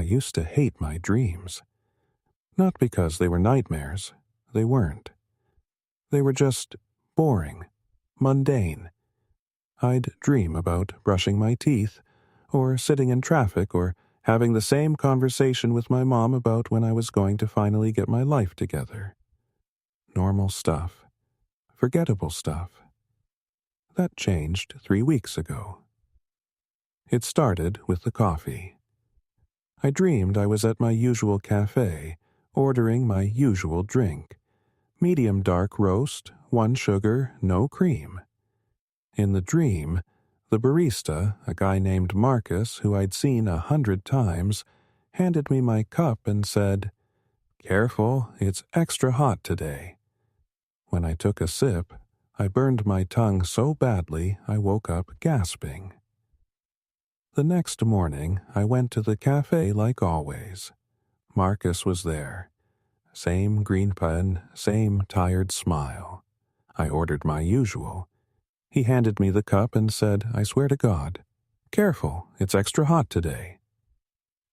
I used to hate my dreams. Not because they were nightmares. They weren't. They were just boring, mundane. I'd dream about brushing my teeth, or sitting in traffic, or having the same conversation with my mom about when I was going to finally get my life together. Normal stuff. Forgettable stuff. That changed 3 weeks ago. It started with the coffee. I dreamed I was at my usual cafe, ordering my usual drink. Medium dark roast, 1 sugar, no cream. In the dream, the barista, a guy named Marcus who I'd seen 100 times, handed me my cup and said, "Careful, it's extra hot today." When I took a sip, I burned my tongue so badly I woke up gasping. The next morning, I went to the cafe like always. Marcus was there. Same green pen, same tired smile. I ordered my usual. He handed me the cup and said, "I swear to God, careful, it's extra hot today."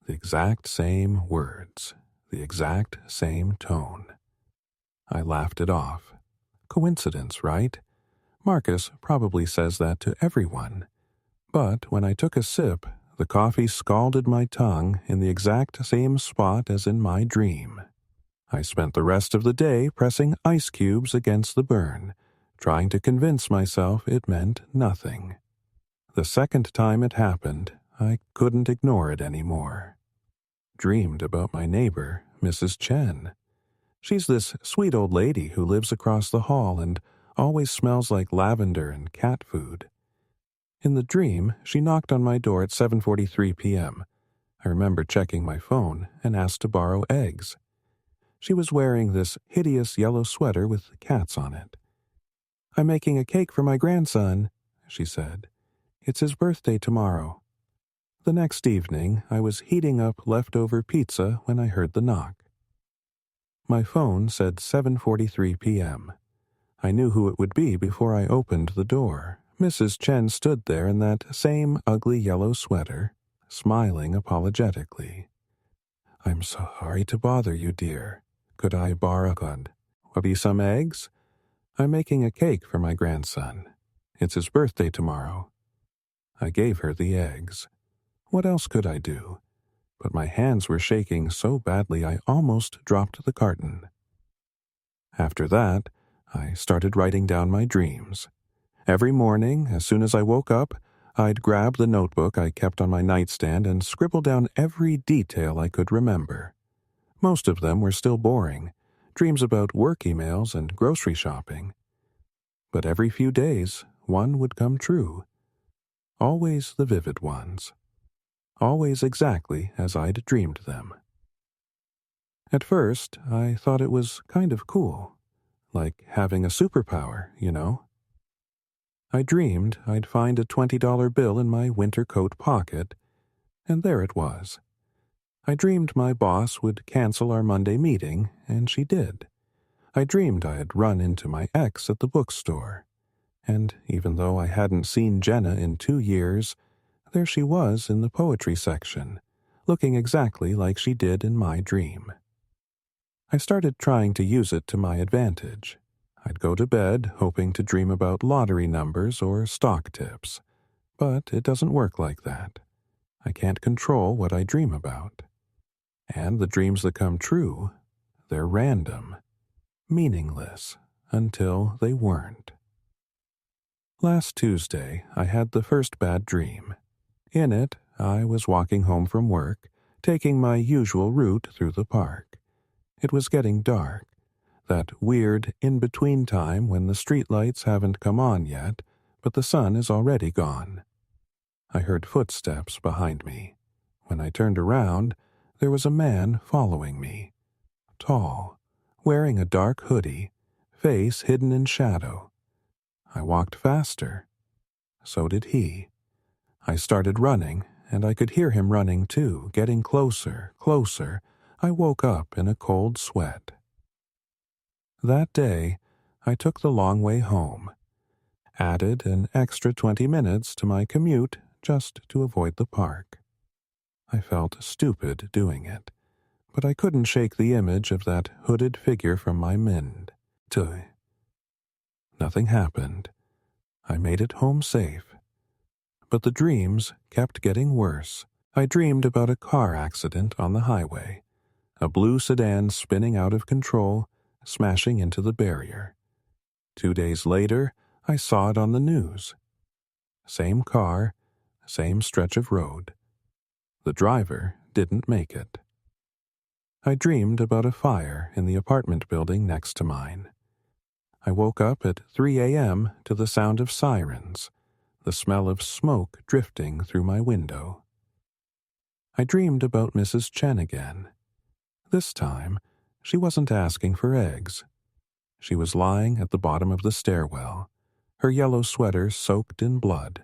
The exact same words, the exact same tone. I laughed it off. Coincidence, right? Marcus probably says that to everyone. But when I took a sip, the coffee scalded my tongue in the exact same spot as in my dream. I spent the rest of the day pressing ice cubes against the burn, trying to convince myself it meant nothing. The second time it happened, I couldn't ignore it anymore. Dreamed about my neighbor, Mrs. Chen. She's this sweet old lady who lives across the hall and always smells like lavender and cat food. In the dream, she knocked on my door at 7:43 p.m. I remember checking my phone and asked to borrow eggs. She was wearing this hideous yellow sweater with cats on it. "I'm making a cake for my grandson," she said. "It's his birthday tomorrow." The next evening, I was heating up leftover pizza when I heard the knock. My phone said 7:43 p.m. I knew who it would be before I opened the door. Mrs. Chen stood there in that same ugly yellow sweater, smiling apologetically. "I'm sorry to bother you, dear. Could I borrow maybe some eggs? I'm making a cake for my grandson. It's his birthday tomorrow." I gave her the eggs. What else could I do? But my hands were shaking so badly I almost dropped the carton. After that, I started writing down my dreams. Every morning, as soon as I woke up, I'd grab the notebook I kept on my nightstand and scribble down every detail I could remember. Most of them were still boring, dreams about work emails and grocery shopping. But every few days, one would come true. Always the vivid ones. Always exactly as I'd dreamed them. At first, I thought it was kind of cool, like having a superpower, you know? I dreamed I'd find a $20 bill in my winter coat pocket, and there it was. I dreamed my boss would cancel our Monday meeting, and she did. I dreamed I had run into my ex at the bookstore, and even though I hadn't seen Jenna in 2 years, there she was in the poetry section, looking exactly like she did in my dream. I started trying to use it to my advantage. I'd go to bed hoping to dream about lottery numbers or stock tips. But it doesn't work like that. I can't control what I dream about. And the dreams that come true, they're random, meaningless, until they weren't. Last Tuesday, I had the first bad dream. In it, I was walking home from work, taking my usual route through the park. It was getting dark. That weird in-between time when the streetlights haven't come on yet, but the sun is already gone. I heard footsteps behind me. When I turned around, there was a man following me. Tall, wearing a dark hoodie, face hidden in shadow. I walked faster. So did he. I started running, and I could hear him running too, getting closer, closer. I woke up in a cold sweat. That day, I took the long way home. Added an extra 20 minutes to my commute just to avoid the park. I felt stupid doing it, but I couldn't shake the image of that hooded figure from my mind. Nothing happened. I made it home safe. But the dreams kept getting worse. I dreamed about a car accident on the highway, a blue sedan spinning out of control, smashing into the barrier. 2 days later, I saw it on the news. Same car, same stretch of road. The driver didn't make it. I dreamed about a fire in the apartment building next to mine. I woke up at 3 a.m. to the sound of sirens, the smell of smoke drifting through my window. I dreamed about Mrs. Chen again. This time, she wasn't asking for eggs. She was lying at the bottom of the stairwell, her yellow sweater soaked in blood,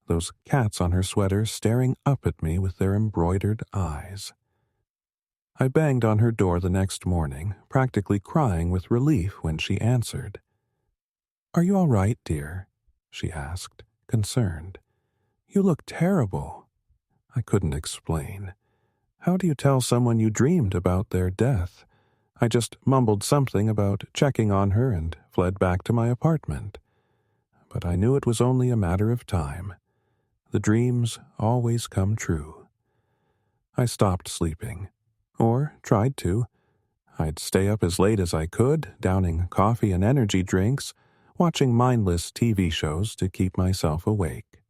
those cats on her sweater staring up at me with their embroidered eyes. I banged on her door the next morning, practically crying with relief when she answered. "Are you all right, dear?" she asked, concerned. "You look terrible." I couldn't explain. How do you tell someone you dreamed about their death? I just mumbled something about checking on her and fled back to my apartment. But I knew it was only a matter of time. The dreams always come true. I stopped sleeping, or tried to. I'd stay up as late as I could, downing coffee and energy drinks, watching mindless TV shows to keep myself awake.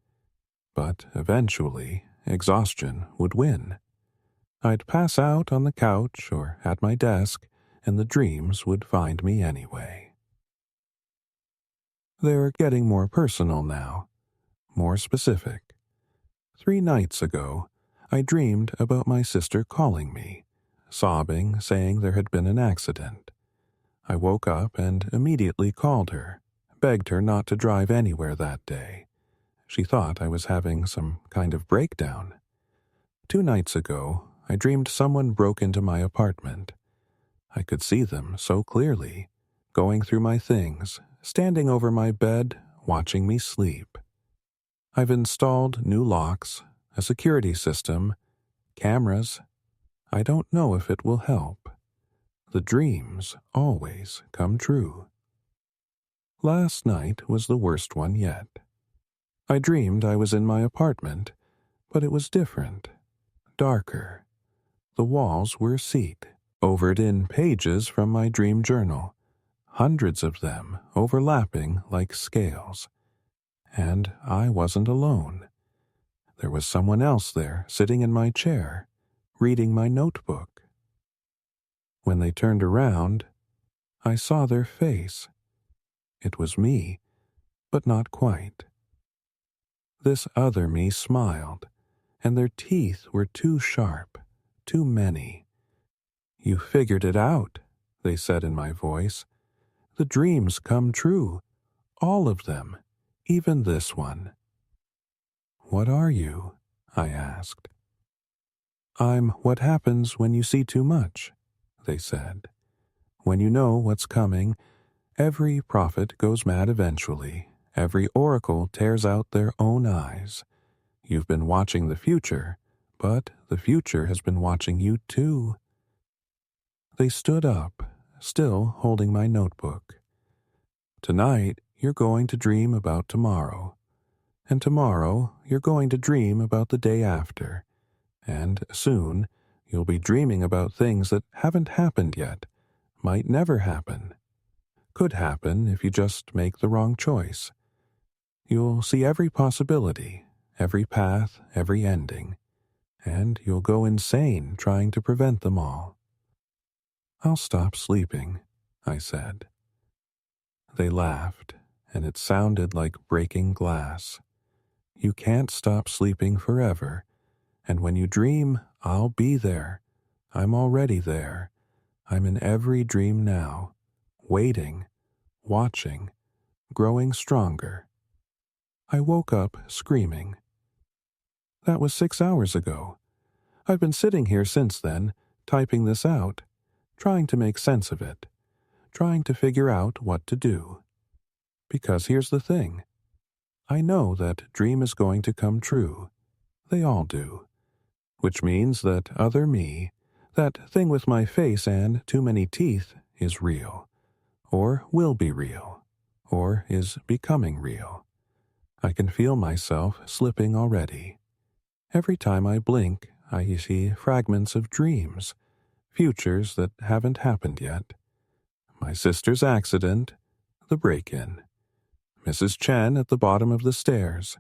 But eventually, exhaustion would win. I'd pass out on the couch or at my desk, and the dreams would find me anyway. They're getting more personal now, more specific. 3 nights ago, I dreamed about my sister calling me, sobbing, saying there had been an accident. I woke up and immediately called her, begged her not to drive anywhere that day. She thought I was having some kind of breakdown. 2 nights ago, I dreamed someone broke into my apartment. I could see them so clearly, going through my things, standing over my bed, watching me sleep. I've installed new locks, a security system, cameras. I don't know if it will help. The dreams always come true. Last night was the worst one yet. I dreamed I was in my apartment, but it was different, darker. The walls were seat, overed in pages from my dream journal, hundreds of them overlapping like scales. And I wasn't alone. There was someone else there sitting in my chair, reading my notebook. When they turned around, I saw their face. It was me, but not quite. This other me smiled, and their teeth were too sharp, too many. "You figured it out," they said in my voice. "The dreams come true, all of them, even this one." "What are you?" I asked. "I'm what happens when you see too much," they said. "When you know what's coming, every prophet goes mad eventually. Every oracle tears out their own eyes. You've been watching the future, but the future has been watching you too." They stood up, still holding my notebook. "Tonight, you're going to dream about tomorrow. And tomorrow, you're going to dream about the day after. And soon, you'll be dreaming about things that haven't happened yet, might never happen. Could happen if you just make the wrong choice. You'll see every possibility, every path, every ending, and you'll go insane trying to prevent them all." "I'll stop sleeping," I said. They laughed, and it sounded like breaking glass. "You can't stop sleeping forever, and when you dream, I'll be there. I'm already there. I'm in every dream now, waiting, watching, growing stronger." I woke up screaming. That was 6 hours ago. I've been sitting here since then, typing this out, trying to make sense of it, trying to figure out what to do. Because here's the thing. I know that dream is going to come true. They all do. which means that other me, that thing with my face and too many teeth, is real, or will be real, or is becoming real. I can feel myself slipping already. Every time I blink, I see fragments of dreams, futures that haven't happened yet. My sister's accident, the break-in, Mrs. Chen at the bottom of the stairs,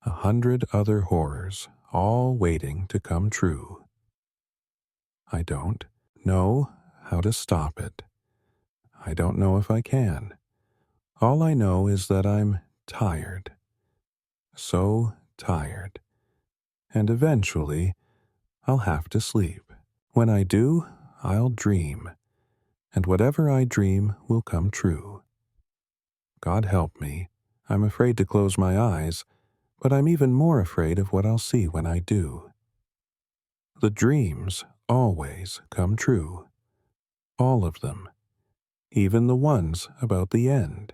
100 other horrors, all waiting to come true. I don't know how to stop it. I don't know if I can. All I know is that I'm tired. So tired. And eventually, I'll have to sleep. When I do, I'll dream. And whatever I dream will come true. God help me. I'm afraid to close my eyes, but I'm even more afraid of what I'll see when I do. The dreams always come true. All of them. Even the ones about the end.